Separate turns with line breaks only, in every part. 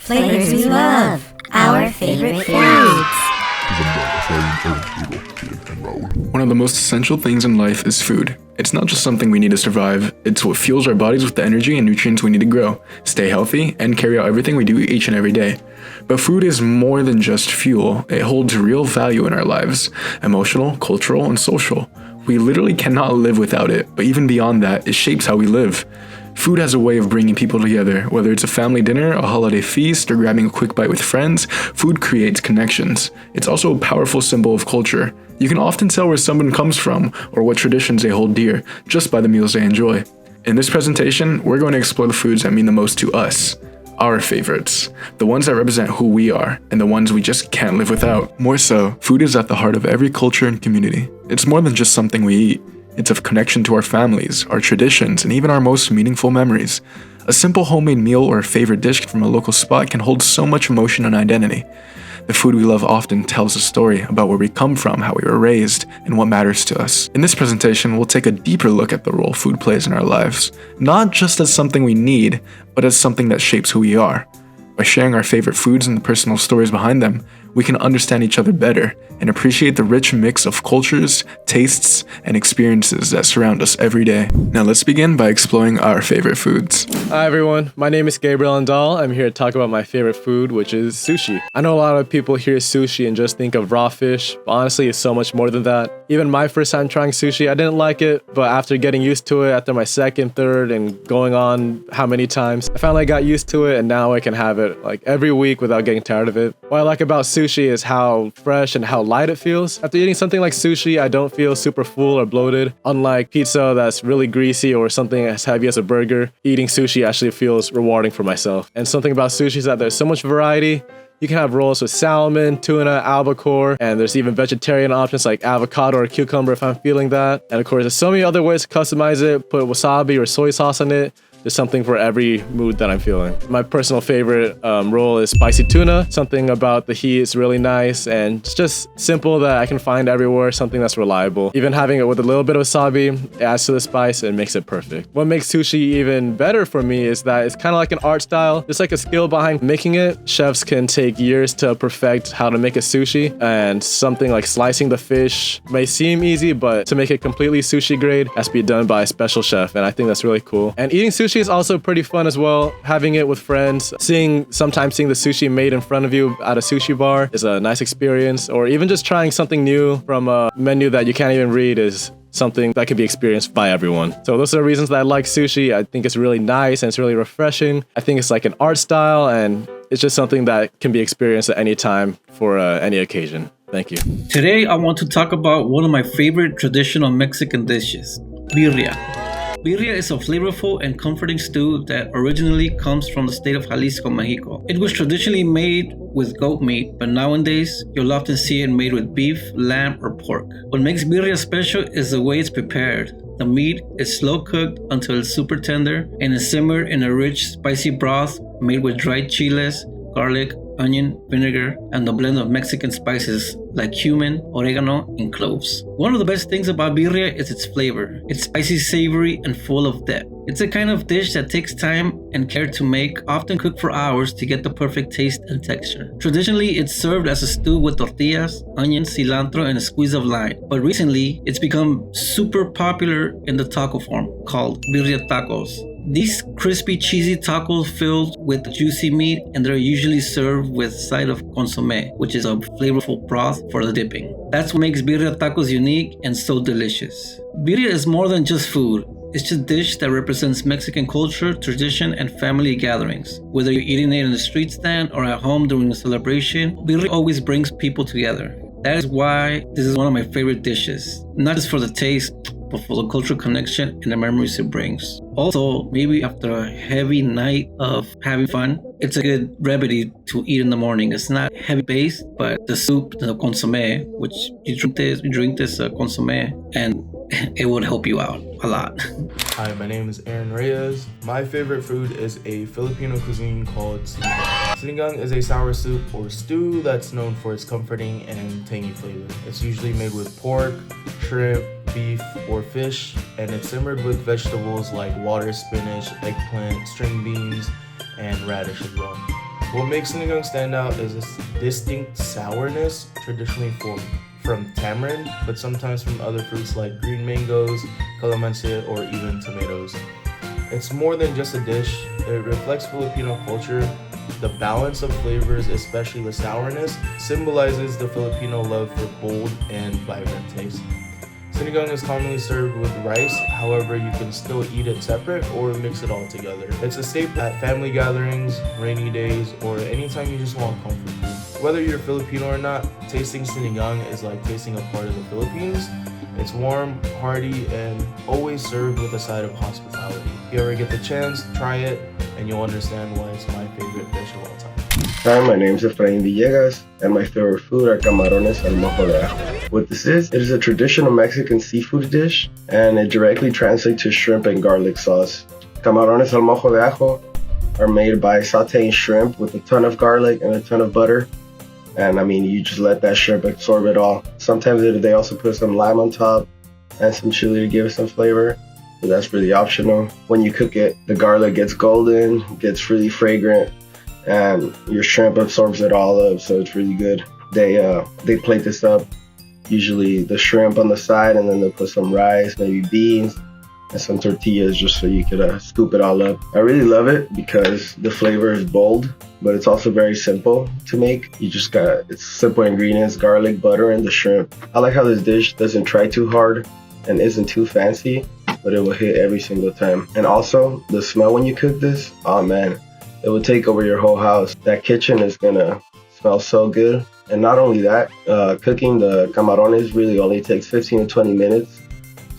Flavors we love. Our favorite foods.
One of the most essential things in life is food. It's not just something we need to survive, it's what fuels our bodies with the energy and nutrients we need to grow, stay healthy, and carry out everything we do each and every day. But food is more than just fuel, it holds real value in our lives, emotional, cultural, and social. We literally cannot live without it, but even beyond that, it shapes how we live. Food has a way of bringing people together, whether it's a family dinner, a holiday feast, or grabbing a quick bite with friends. Food creates connections. It's also a powerful symbol of culture. You can often tell where someone comes from or what traditions they hold dear just by the meals they enjoy. In this presentation, we're going to explore the foods that mean the most to us. Our favorites, the ones that represent who we are, and the ones we just can't live without. More so, food is at the heart of every culture and community. It's more than just something we eat. It's a connection to our families, our traditions, and even our most meaningful memories. A simple homemade meal or a favorite dish from a local spot can hold so much emotion and identity. The food we love often tells a story about where we come from, how we were raised, and what matters to us. In this presentation, we'll take a deeper look at the role food plays in our lives, not just as something we need, but as something that shapes who we are. By sharing our favorite foods and the personal stories behind them, we can understand each other better and appreciate the rich mix of cultures, tastes, and experiences that surround us every day. Now let's begin by exploring our favorite foods.
Hi everyone, my name is Gabriel Andal. I'm here to talk about my favorite food, which is sushi. I know a lot of people hear sushi and just think of raw fish, but honestly it's so much more than that. Even my first time trying sushi, I didn't like it, but after getting used to it, after my second, third, and going on how many times, I finally got used to it and now I can have it like every week without getting tired of it. What I like about sushi is how fresh and how light it feels. After eating something like sushi, I don't feel super full or bloated. Unlike pizza that's really greasy or something as heavy as a burger, eating sushi actually feels rewarding for myself. And something about sushi is that there's so much variety. You can have rolls with salmon, tuna, albacore, and there's even vegetarian options like avocado or cucumber if I'm feeling that. And of course, there's so many other ways to customize it, put wasabi or soy sauce on it. There's something for every mood that I'm feeling. My personal favorite roll is spicy tuna. Something about the heat is really nice and it's just simple that I can find everywhere, something that's reliable. Even having it with a little bit of wasabi, it adds to the spice and makes it perfect. What makes sushi even better for me is that it's kind of like an art style. There's like a skill behind making it. Chefs can take years to perfect how to make a sushi, and something like slicing the fish may seem easy, but to make it completely sushi grade has to be done by a special chef, and I think that's really cool. And eating sushi is also pretty fun as well. Having it with friends, sometimes seeing the sushi made in front of you at a sushi bar is a nice experience, or even just trying something new from a menu that you can't even read is something that can be experienced by everyone. So those are the reasons that I like sushi. I think it's really nice and it's really refreshing. I think it's like an art style and it's just something that can be experienced at any time for any occasion. Thank you.
Today I want to talk about one of my favorite traditional Mexican dishes, birria. Birria is a flavorful and comforting stew that originally comes from the state of Jalisco, Mexico. It was traditionally made with goat meat, but nowadays you'll often see it made with beef, lamb, or pork. What makes birria special is the way it's prepared. The meat is slow cooked until it's super tender and is simmered in a rich, spicy broth made with dried chiles, garlic, onion, vinegar, and a blend of Mexican spices like cumin, oregano, and cloves. One of the best things about birria is its flavor. It's spicy, savory, and full of depth. It's a kind of dish that takes time and care to make, often cooked for hours to get the perfect taste and texture. Traditionally, it's served as a stew with tortillas, onions, cilantro, and a squeeze of lime. But recently, it's become super popular in the taco form, called birria tacos. These crispy, cheesy tacos filled with juicy meat, and they're usually served with a side of consomme, which is a flavorful broth for the dipping. That's what makes birria tacos unique and so delicious. Birria is more than just food. It's just a dish that represents Mexican culture, tradition, and family gatherings. Whether you're eating it in a street stand or at home during a celebration, birria always brings people together. That is why this is one of my favorite dishes. Not just for the taste, but for the cultural connection and the memories it brings. Also, maybe after a heavy night of having fun, it's a good remedy to eat in the morning. It's not heavy based, but the soup, the consomme, which you drink this consomme, and it would help you out a lot.
Hi, my name is Aaron Reyes. My favorite food is a Filipino cuisine called sinigang. Sinigang is a sour soup or stew that's known for its comforting and tangy flavor. It's usually made with pork, shrimp, beef, or fish, and it's simmered with vegetables like water spinach, eggplant, string beans, and radish as well. What makes sinigang stand out is its distinct sourness, traditionally from tamarind, but sometimes from other fruits like green mangoes, calamansi, or even tomatoes. It's more than just a dish, it reflects Filipino culture. The balance of flavors, especially the sourness, symbolizes the Filipino love for bold and vibrant taste. Sinigang is commonly served with rice, however, you can still eat it separate or mix it all together. It's a staple at family gatherings, rainy days, or anytime you just want comfort food. Whether you're Filipino or not, tasting sinigang is like tasting a part of the Philippines. It's warm, hearty, and always served with a side of hospitality. If you ever get the chance, try it, and you'll understand why it's my favorite dish of all time.
Hi, my name is Efrain Villegas, and my favorite food are camarones al mojo de ajo. What this is, it is a traditional Mexican seafood dish, and it directly translates to shrimp and garlic sauce. Camarones al mojo de ajo are made by sauteing shrimp with a ton of garlic and a ton of butter. And I mean, you just let that shrimp absorb it all. Sometimes they also put some lime on top and some chili to give it some flavor, but that's really optional. When you cook it, the garlic gets golden, gets really fragrant, and your shrimp absorbs it all up, so it's really good. They plate this up, usually the shrimp on the side, and then they'll put some rice, maybe beans, and some tortillas just so you could scoop it all up. I really love it because the flavor is bold, but it's also very simple to make. It's simple ingredients, garlic, butter, and the shrimp. I like how this dish doesn't try too hard and isn't too fancy, but it will hit every single time. And also, the smell when you cook this, oh man, it will take over your whole house. That kitchen is gonna smell so good. And not only that, cooking the camarones really only takes 15 to 20 minutes.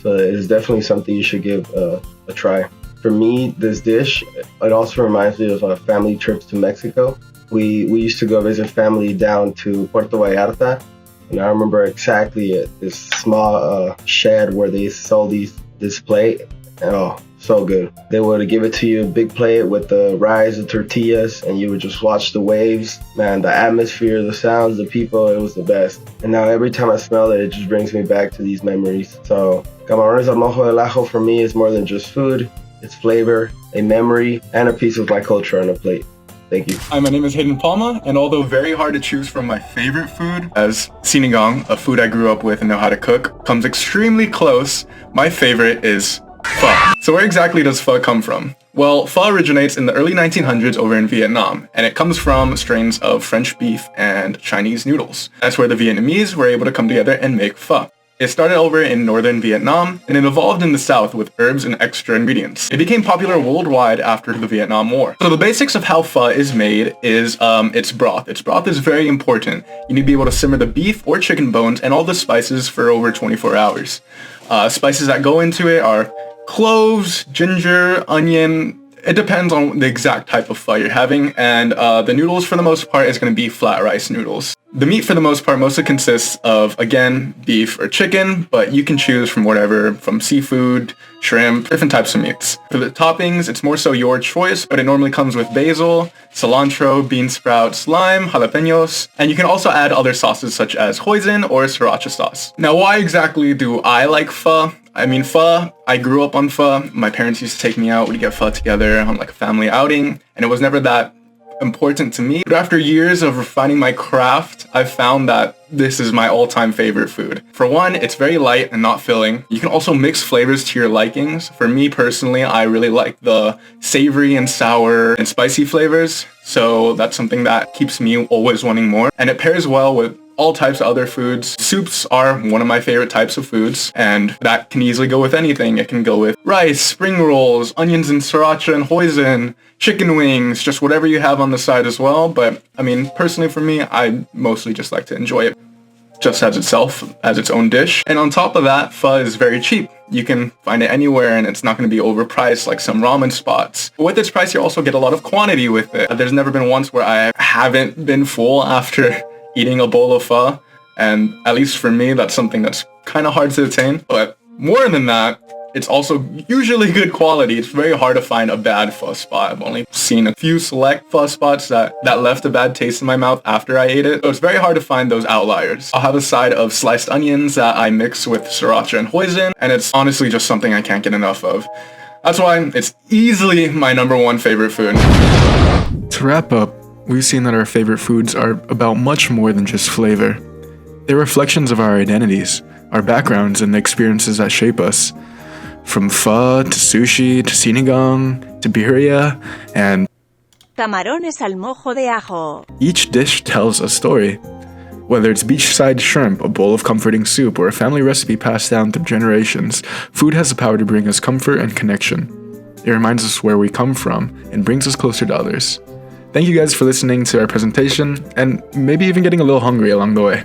So it is definitely something you should give a try. For me, this dish, it also reminds me of family trips to Mexico. We used to go visit family down to Puerto Vallarta, and I remember exactly this small shed where they sold this plate. Oh, so good. They would give it to you, a big plate with the rice, the tortillas, and you would just watch the waves. Man, the atmosphere, the sounds, the people, it was the best. And now every time I smell it, it just brings me back to these memories. So camarones al mojo de ajo for me is more than just food. It's flavor, a memory, and a piece of my culture on a plate. Thank you.
Hi, my name is Hayden Palma, and although very hard to choose from my favorite food, as sinigang, a food I grew up with and know how to cook, comes extremely close, my favorite is pho. So where exactly does pho come from? Well, pho originates in the early 1900s over in Vietnam, and it comes from strains of French beef and Chinese noodles. That's where the Vietnamese were able to come together and make pho. It started over in northern Vietnam, and it evolved in the south with herbs and extra ingredients. It became popular worldwide after the Vietnam War. So the basics of how pho is made is its broth. Its broth is very important. You need to be able to simmer the beef or chicken bones and all the spices for over 24 hours. Spices that go into it are cloves, ginger, onion. It depends on the exact type of pho you're having, and the noodles for the most part is going to be flat rice noodles. The meat for the most part mostly consists of, again, beef or chicken, but you can choose from whatever, from seafood, shrimp, different types of meats. For the toppings, it's more so your choice, but it normally comes with basil, cilantro, bean sprouts, lime, jalapenos, and you can also add other sauces such as hoisin or sriracha sauce. Now, why exactly do I like pho? I mean, pho, I grew up on pho. My parents used to take me out. We'd get pho together on like a family outing, and it was never that important to me. But after years of refining my craft, I've found that this is my all-time favorite food. For one, it's very light and not filling. You can also mix flavors to your likings. For me personally, I really like the savory and sour and spicy flavors. So that's something that keeps me always wanting more. And it pairs well with all types of other foods. Soups are one of my favorite types of foods, and that can easily go with anything. It can go with rice, spring rolls, onions and sriracha and hoisin, chicken wings, just whatever you have on the side as well. But I mean, personally for me, I mostly just like to enjoy it just as itself, as its own dish. And on top of that, pho is very cheap. You can find it anywhere, and it's not going to be overpriced like some ramen spots. But with its price, you also get a lot of quantity with it. There's never been once where I haven't been full after eating a bowl of pho, and at least for me, that's something that's kind of hard to attain. But more than that, it's also usually good quality. It's very hard to find a bad pho spot. I've only seen a few select pho spots that left a bad taste in my mouth after I ate it. So it's very hard to find those outliers. I'll have a side of sliced onions that I mix with sriracha and hoisin, and it's honestly just something I can't get enough of. That's why it's easily my #1 favorite food. To wrap up, we've seen that our favorite foods are about much more than just flavor. They're reflections of our identities, our backgrounds, and the experiences that shape us. From pho to sushi to sinigang to birria, and
Camarones al mojo de ajo.
each dish tells a story. Whether it's beachside shrimp, a bowl of comforting soup, or a family recipe passed down through generations, food has the power to bring us comfort and connection. It reminds us where we come from and brings us closer to others. Thank you guys for listening to our presentation and maybe even getting a little hungry along the way.